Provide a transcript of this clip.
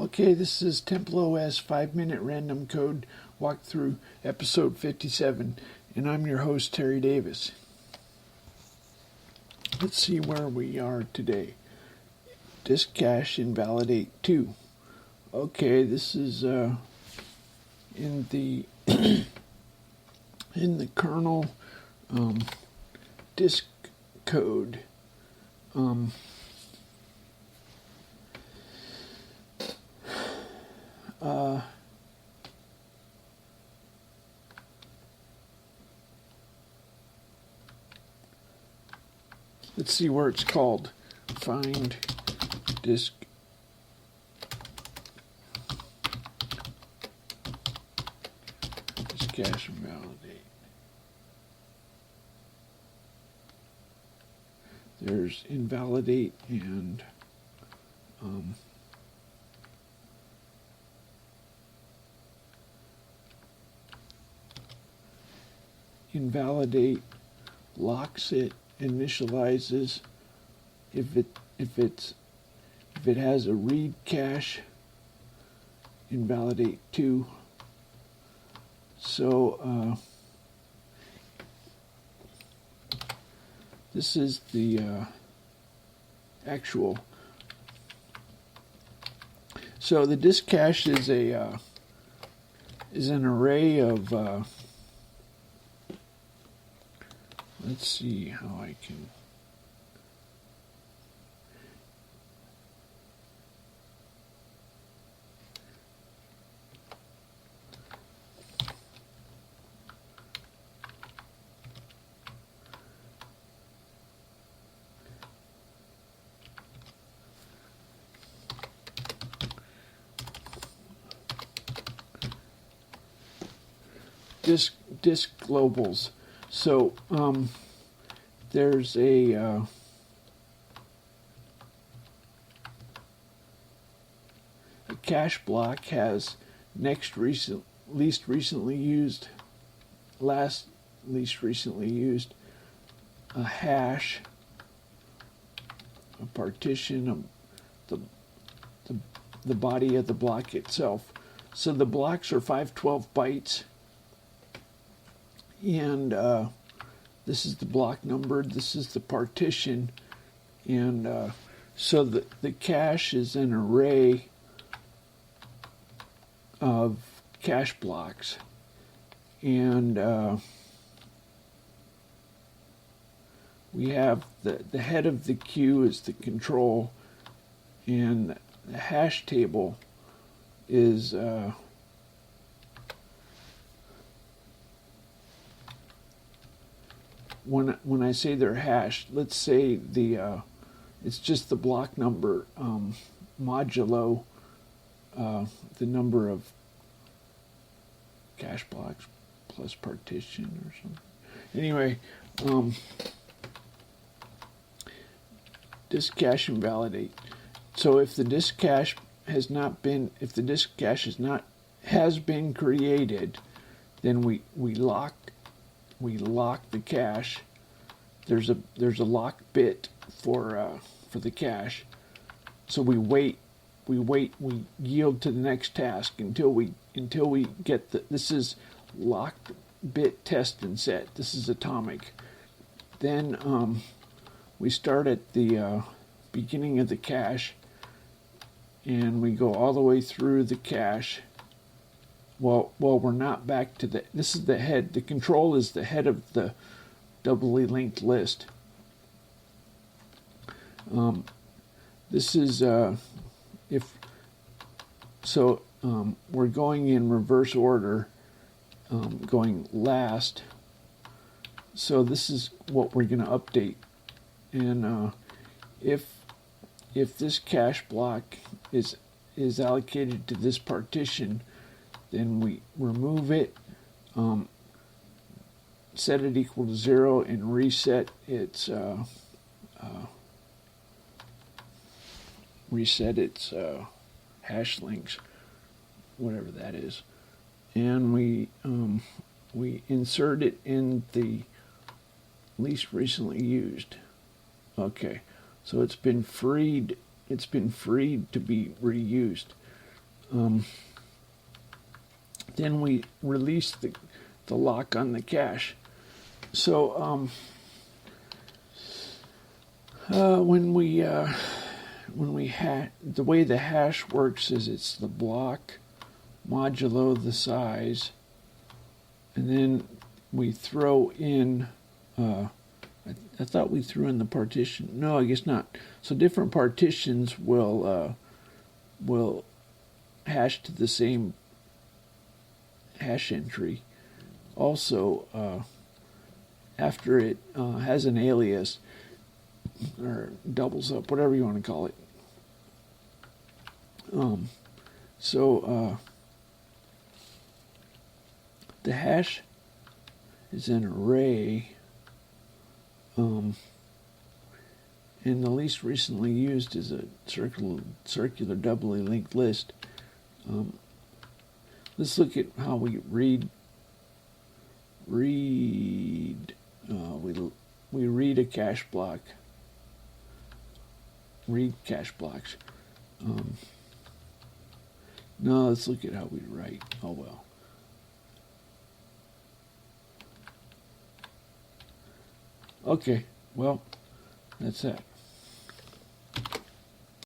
Okay, this is TempleOS 5-minute random code walkthrough episode 57, and I'm your host, Terry Davis. Let's see where we are today. Disk cache invalidate 2. Okay, this is in the in the kernel disk code. Let's see where it's called. Find disk cache invalidate. There's invalidate and invalidate locks it, initializes if it has a read cache, invalidate 2. So this is the actual. So the disk cache is an array of. Let's see how I can. Disk globals. So there's a cache block has least recently used, least recently used, a hash, a partition, the body of the block itself. So the blocks are 512 bytes. And this is the block number, this is the partition, and so the cache is an array of cache blocks, and we have the head of the queue is the control, and the hash table is when I say they're hashed, let's say it's just the block number modulo the number of cache blocks plus partition or something. Anyway, disk cache invalidate. So if the disk cache has been created, then we lock the cache. There's a lock bit for the cache. So we yield to the next task until we get this is locked bit test and set. This is atomic. Then we start at the beginning of the cache, and we go all the way through the cache. Well, we're not back to this is the head. The control is the head of the doubly linked list. This is we're going in reverse order, going last. So this is what we're going to update. And if this cache block is allocated to this partition, then we remove it, set it equal to 0, and reset its hash links, whatever that is, and we insert it in the least recently used. Okay, so it's been freed to be reused. then we release the lock on the cache. So when we the way the hash works is it's the block modulo the size, and then we throw in. I thought we threw in the partition. No, I guess not. So different partitions will hash to the same hash entry. Also, after it has an alias or doubles up, whatever you want to call it. The hash is an array, and the least recently used is a circular doubly linked list. Let's look at how we read. We read a cache block. Read cache blocks. No, let's look at how we write. Oh well. Okay, well, that's that.